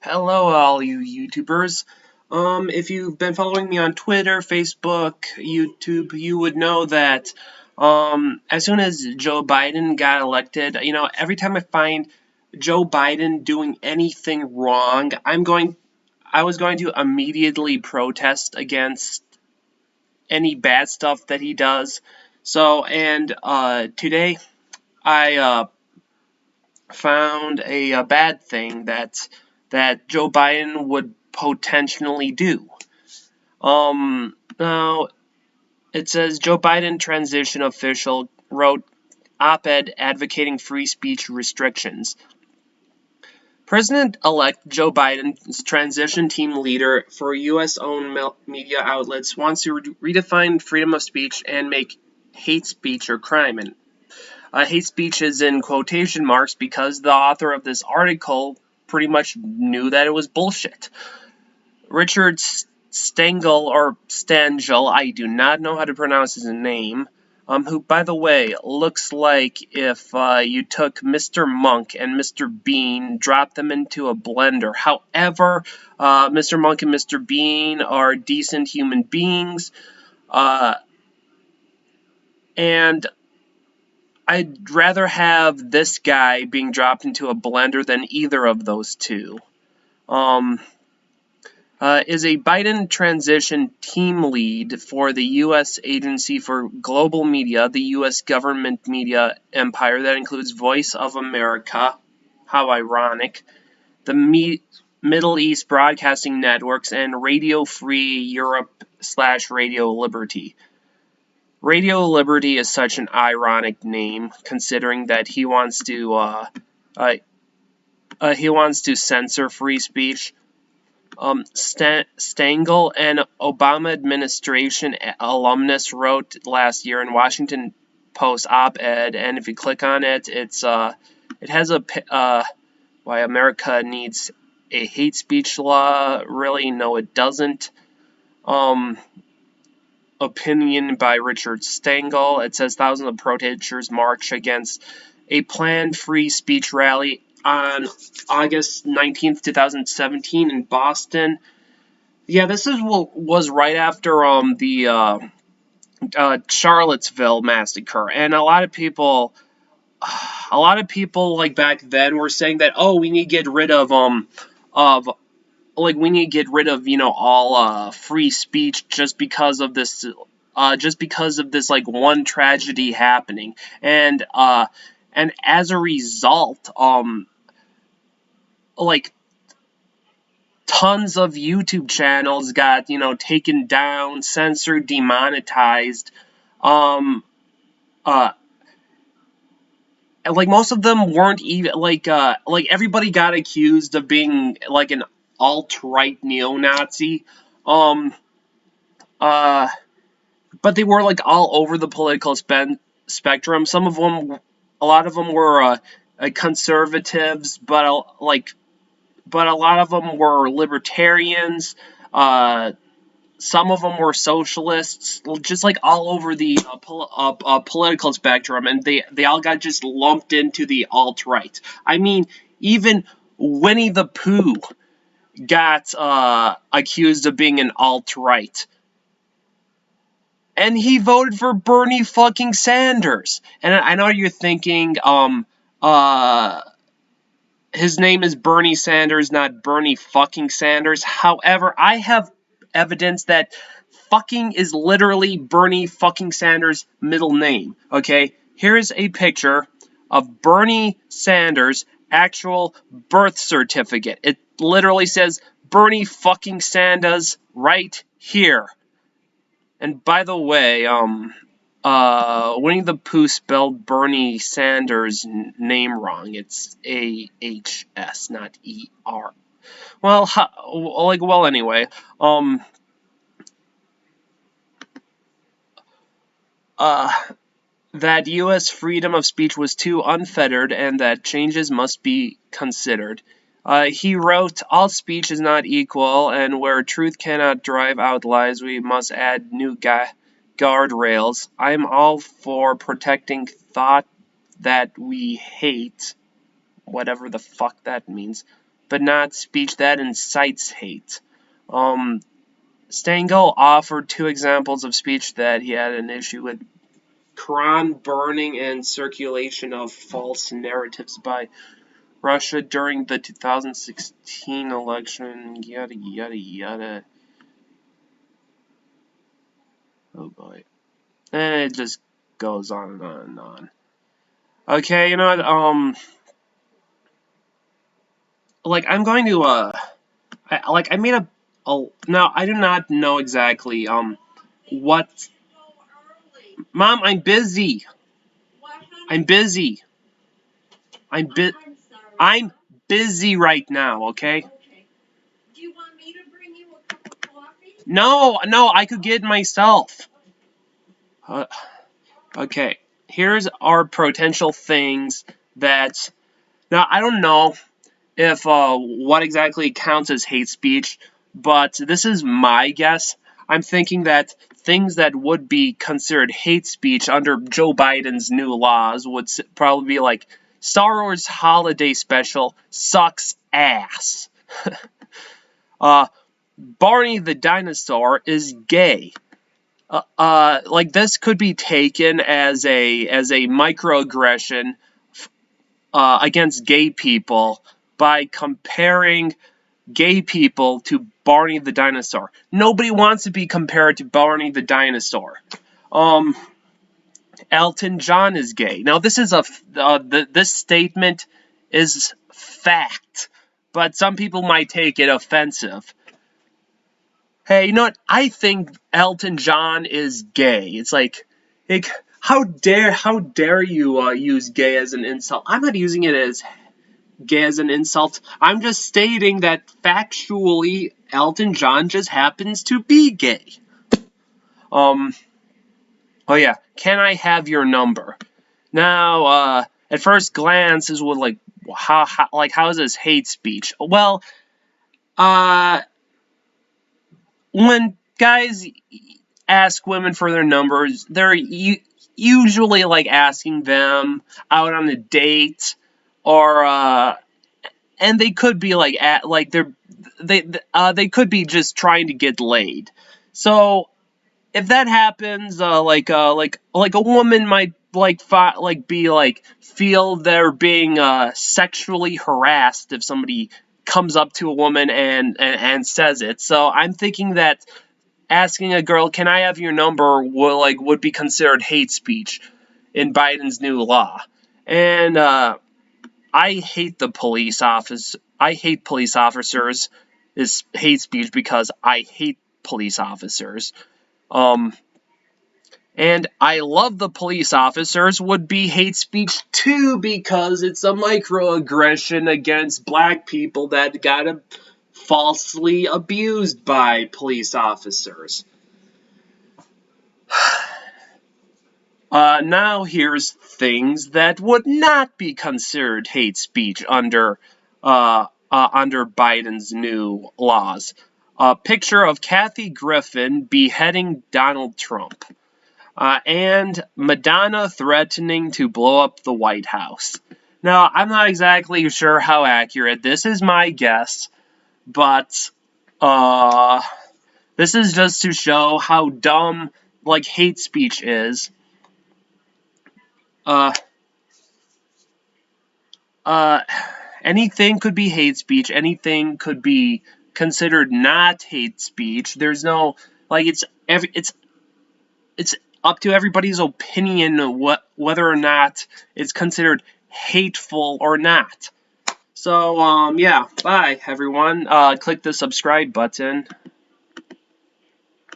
Hello, all you YouTubers. If you've been following me on Twitter, Facebook, YouTube, you would know that as soon as Joe Biden got elected, every time I find Joe Biden doing anything wrong, I was going to immediately protest against any bad stuff that he does. Today I found a bad thing that Joe Biden would potentially do. Now it says Joe Biden transition official wrote op-ed advocating free speech restrictions. President-elect Joe Biden's transition team leader for U.S.-owned media outlets wants to redefine freedom of speech and make hate speech a crime. And hate speech is in quotation marks because the author of this article pretty much knew that it was bullshit. Richard Stengel, I do not know how to pronounce his name, who, by the way, looks like if you took Mr. Monk and Mr. Bean, dropped them into a blender. However, Mr. Monk and Mr. Bean are decent human beings, and I'd rather have this guy being dropped into a blender than either of those two. Is a Biden transition team lead for the U.S. Agency for Global Media, the U.S. government media empire that includes Voice of America, how ironic, the Middle East Broadcasting Networks, and Radio Free Europe / Radio Liberty. Radio Liberty is such an ironic name, considering that he wants to censor free speech. Stengel, an Obama administration alumnus, wrote last year in Washington Post op-ed, and if you click on it, it has why America needs a hate speech law. Really, no, it doesn't. Opinion by Richard Stengel. It says thousands of protesters march against a planned free speech rally on August 19th, 2017 in Boston. Yeah, this was right after the Charlottesville massacre, and a lot of people like back then were saying that, oh, we need to get rid of all free speech just because of this like one tragedy happening, and as a result, like tons of YouTube channels got taken down, censored, demonetized. Like most of them weren't even like everybody got accused of being like an alt-right neo-Nazi. But they were like all over the political spectrum. A lot of them were conservatives, but a lot of them were libertarians. Some of them were socialists, just like all over the political spectrum, and they all got just lumped into the alt-right. I mean, even Winnie the Pooh got accused of being an alt-right. And he voted for Bernie fucking Sanders. And I know you're thinking, his name is Bernie Sanders, not Bernie fucking Sanders. However, I have evidence that fucking is literally Bernie fucking Sanders' middle name. Okay? Here's a picture of Bernie Sanders' actual birth certificate. It literally says Bernie fucking Sanders right here. And by the way, Winnie the Pooh spelled Bernie Sanders' name wrong. It's A-H-S, not E-R. Well, anyway, that U.S. freedom of speech was too unfettered and that changes must be considered. He wrote, all speech is not equal, and where truth cannot drive out lies, we must add new guardrails. I'm all for protecting thought that we hate, whatever the fuck that means. but not speech that incites hate. Stengel offered 2 examples of speech that he had an issue with: Quran burning and circulation of false narratives by Russia during the 2016 election, yada yada yada. Oh boy. And it just goes on and on and on. Okay, you know what, like, I'm going to, I made now, I do not know exactly, what... Mom, I'm busy. I'm busy. I'm busy right now, okay? Do you want me to bring you a cup of coffee? No, I could get it myself. Okay, here's our potential things that... Now, I don't know if what exactly counts as hate speech, but this is my guess. I'm thinking that things that would be considered hate speech under Joe Biden's new laws would probably be like, Star Wars Holiday Special sucks ass. Barney the dinosaur is gay. Like, this could be taken as a microaggression against gay people by comparing gay people to Barney the dinosaur. Nobody wants to be compared to Barney the dinosaur. Elton John is gay. Now, this is this statement is fact, but some people might take it offensive. Hey, you know what? I think Elton John is gay. It's like how dare you use gay as an insult? I'm not using it as gay as an insult. I'm just stating that factually Elton John just happens to be gay. Oh yeah, can I have your number? Now, at first glance, this would like how is this hate speech? Well, when guys ask women for their numbers, they're usually like asking them out on a date, or and they could be like they could be just trying to get laid. So if that happens, like a woman might feel they're being sexually harassed if somebody comes up to a woman and says it. So I'm thinking that asking a girl, "Can I have your number?" would be considered hate speech in Biden's new law. And I hate the police office. I hate police officers. Is hate speech because I hate police officers. And I love the police officers would be hate speech too, because it's a microaggression against black people that got falsely abused by police officers. Now here's things that would not be considered hate speech under Biden's new laws. A picture of Kathy Griffin beheading Donald Trump. And Madonna threatening to blow up the White House. Now, I'm not exactly sure how accurate. This is my guess, but this is just to show how dumb like hate speech is. Anything could be hate speech. Anything could be considered not hate speech. There's no it's up to everybody's opinion whether or not it's considered hateful or not. So yeah, bye everyone. Click the subscribe button.